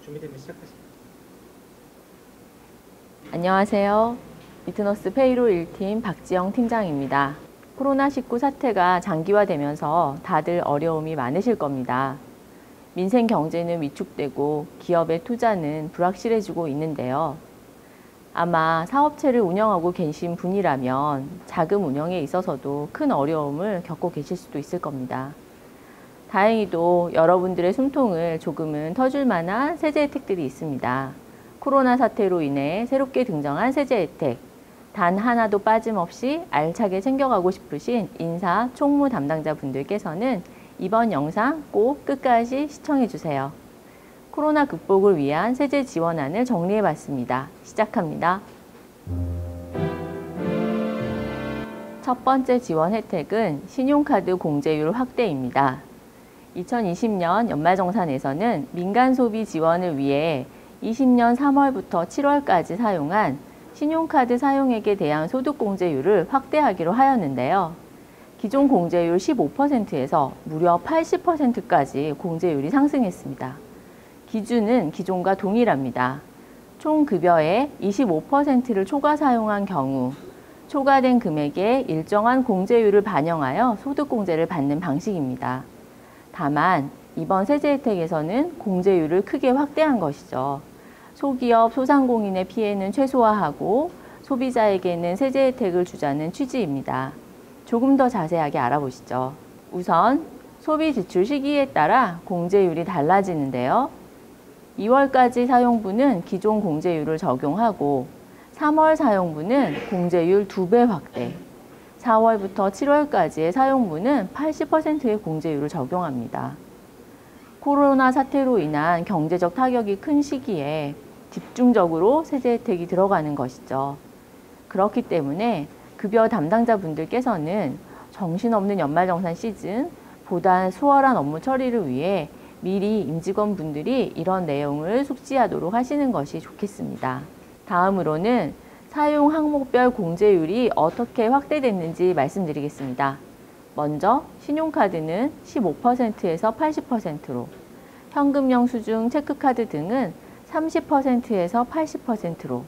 준비되면 시작하십니다. 안녕하세요. 비트너스 페이롤 1팀 박지영 팀장입니다. 코로나19 사태가 장기화되면서 다들 어려움이 많으실 겁니다. 민생 경제는 위축되고 기업의 투자는 불확실해지고 있는데요. 아마 사업체를 운영하고 계신 분이라면 자금 운영에 있어서도 큰 어려움을 겪고 계실 수도 있을 겁니다. 다행히도 여러분들의 숨통을 조금은 터줄 만한 세제 혜택들이 있습니다. 코로나 사태로 인해 새롭게 등장한 세제 혜택, 단 하나도 빠짐없이 알차게 챙겨가고 싶으신 인사, 총무 담당자분들께서는 이번 영상 꼭 끝까지 시청해주세요. 코로나 극복을 위한 세제 지원안을 정리해봤습니다. 시작합니다. 첫 번째 지원 혜택은 신용카드 공제율 확대입니다. 2020년 연말정산에서는 민간 소비 지원을 위해 20년 3월부터 7월까지 사용한 신용카드 사용액에 대한 소득공제율을 확대하기로 하였는데요. 기존 공제율 15%에서 무려 80%까지 공제율이 상승했습니다. 기준은 기존과 동일합니다. 총 급여의 25%를 초과 사용한 경우 초과된 금액에 일정한 공제율을 반영하여 소득공제를 받는 방식입니다. 다만 이번 세제 혜택에서는 공제율을 크게 확대한 것이죠. 소기업, 소상공인의 피해는 최소화하고 소비자에게는 세제 혜택을 주자는 취지입니다. 조금 더 자세하게 알아보시죠. 우선 소비 지출 시기에 따라 공제율이 달라지는데요. 2월까지 사용분은 기존 공제율을 적용하고 3월 사용분은 공제율 2배 확대, 4월부터 7월까지의 사용분은 80%의 공제율을 적용합니다. 코로나 사태로 인한 경제적 타격이 큰 시기에 집중적으로 세제 혜택이 들어가는 것이죠. 그렇기 때문에 급여 담당자분들께서는 정신없는 연말정산 시즌, 보다 수월한 업무 처리를 위해 미리 임직원분들이 이런 내용을 숙지하도록 하시는 것이 좋겠습니다. 다음으로는 사용 항목별 공제율이 어떻게 확대됐는지 말씀드리겠습니다. 먼저 신용카드는 15%에서 80%로, 현금 영수증, 체크카드 등은 30%에서 80%로,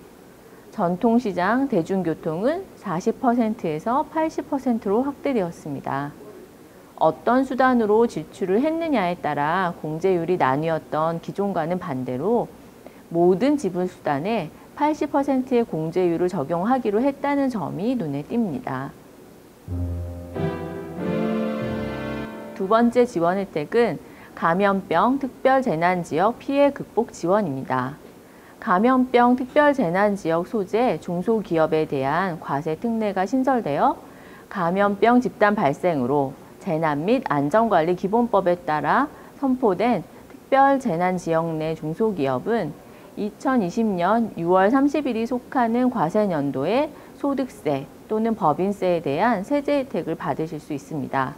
전통시장, 대중교통은 40%에서 80%로 확대되었습니다. 어떤 수단으로 지출을 했느냐에 따라 공제율이 나뉘었던 기존과는 반대로 모든 지불수단에 80%의 공제율을 적용하기로 했다는 점이 눈에 띕니다. 두 번째 지원 혜택은 감염병 특별재난지역 피해 극복 지원입니다. 감염병 특별재난지역 소재 중소기업에 대한 과세 특례가 신설되어 감염병 집단 발생으로 재난 및 안전관리 기본법에 따라 선포된 특별재난지역 내 중소기업은 2020년 6월 30일이 속하는 과세년도에 소득세 또는 법인세에 대한 세제 혜택을 받으실 수 있습니다.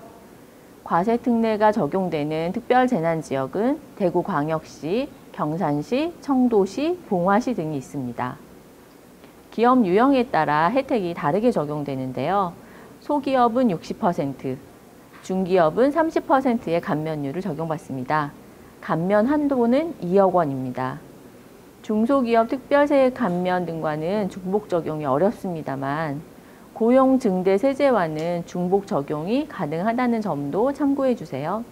과세 특례가 적용되는 특별재난지역은 대구광역시, 경산시, 청도시, 봉화시 등이 있습니다. 기업 유형에 따라 혜택이 다르게 적용되는데요. 소기업은 60%, 중기업은 30%의 감면율을 적용받습니다. 감면 한도는 2억 원입니다. 중소기업 특별세액 감면 등과는 중복 적용이 어렵습니다만 고용 증대 세제와는 중복 적용이 가능하다는 점도 참고해 주세요.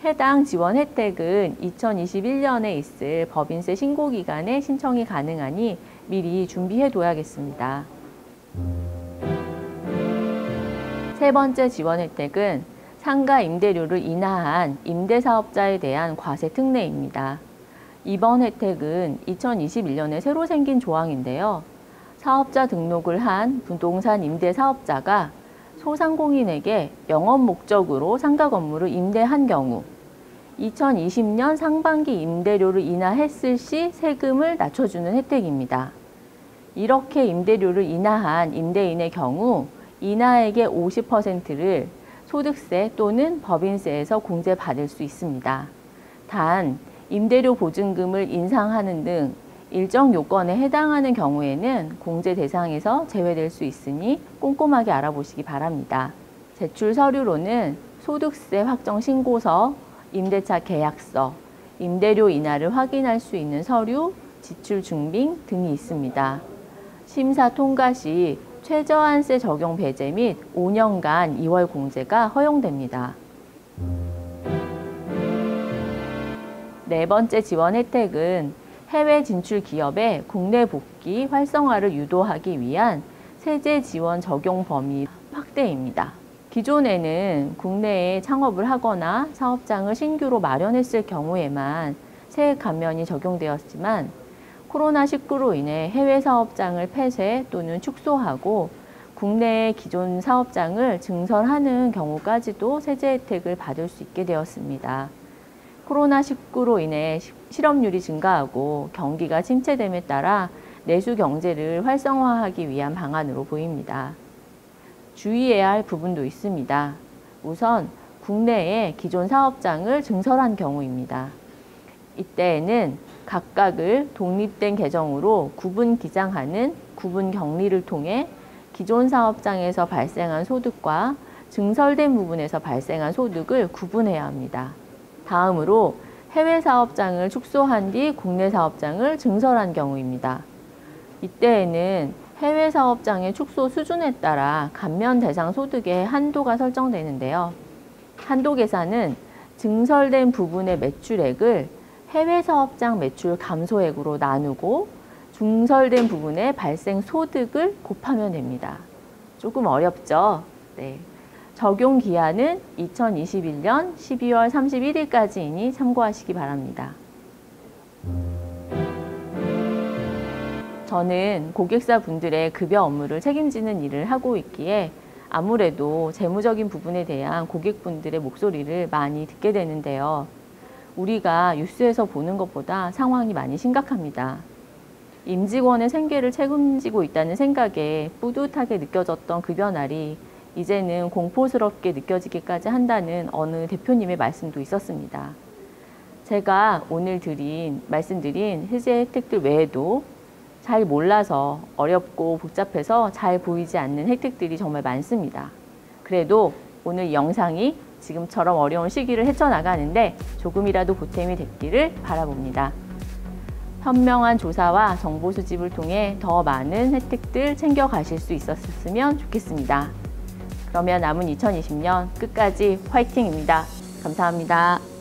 해당 지원 혜택은 2021년에 있을 법인세 신고 기간에 신청이 가능하니 미리 준비해 둬야겠습니다. 세 번째 지원 혜택은 상가 임대료를 인하한 임대사업자에 대한 과세 특례입니다. 이번 혜택은 2021년에 새로 생긴 조항인데요. 사업자 등록을 한 부동산 임대사업자가 소상공인에게 영업 목적으로 상가 건물을 임대한 경우 2020년 상반기 임대료를 인하했을 시 세금을 낮춰주는 혜택입니다. 이렇게 임대료를 인하한 임대인의 경우 인하액의 50%를 소득세 또는 법인세에서 공제받을 수 있습니다. 단, 임대료 보증금을 인상하는 등 일정 요건에 해당하는 경우에는 공제 대상에서 제외될 수 있으니 꼼꼼하게 알아보시기 바랍니다. 제출 서류로는 소득세 확정 신고서, 임대차 계약서, 임대료 인하를 확인할 수 있는 서류, 지출 증빙 등이 있습니다. 심사 통과 시 최저한세 적용 배제 및 5년간 2월 공제가 허용됩니다. 네 번째 지원 혜택은 해외 진출 기업의 국내 복귀 활성화를 유도하기 위한 세제 지원 적용 범위 확대입니다. 기존에는 국내에 창업을 하거나 사업장을 신규로 마련했을 경우에만 세액 감면이 적용되었지만 코로나19로 인해 해외 사업장을 폐쇄 또는 축소하고 국내의 기존 사업장을 증설하는 경우까지도 세제 혜택을 받을 수 있게 되었습니다. 코로나19로 인해 실업률이 증가하고 경기가 침체됨에 따라 내수 경제를 활성화하기 위한 방안으로 보입니다. 주의해야 할 부분도 있습니다. 우선 국내에 기존 사업장을 증설한 경우입니다. 이때에는 각각을 독립된 계정으로 구분 기장하는 구분 격리를 통해 기존 사업장에서 발생한 소득과 증설된 부분에서 발생한 소득을 구분해야 합니다. 다음으로 해외 사업장을 축소한 뒤 국내 사업장을 증설한 경우입니다. 이때에는 해외 사업장의 축소 수준에 따라 감면 대상 소득의 한도가 설정되는데요. 한도 계산은 증설된 부분의 매출액을 해외 사업장 매출 감소액으로 나누고 증설된 부분의 발생 소득을 곱하면 됩니다. 조금 어렵죠? 네. 적용 기한은 2021년 12월 31일까지이니 참고하시기 바랍니다. 저는 고객사 분들의 급여 업무를 책임지는 일을 하고 있기에 아무래도 재무적인 부분에 대한 고객분들의 목소리를 많이 듣게 되는데요. 우리가 뉴스에서 보는 것보다 상황이 많이 심각합니다. 임직원의 생계를 책임지고 있다는 생각에 뿌듯하게 느껴졌던 급여날이 이제는 공포스럽게 느껴지기까지 한다는 어느 대표님의 말씀도 있었습니다. 제가 오늘 말씀드린 세제 혜택들 외에도 잘 몰라서 어렵고 복잡해서 잘 보이지 않는 혜택들이 정말 많습니다. 그래도 오늘 이 영상이 지금처럼 어려운 시기를 헤쳐나가는데 조금이라도 보탬이 됐기를 바라봅니다. 현명한 조사와 정보 수집을 통해 더 많은 혜택들 챙겨가실 수 있었으면 좋겠습니다. 그러면 남은 2020년 끝까지 화이팅입니다. 감사합니다.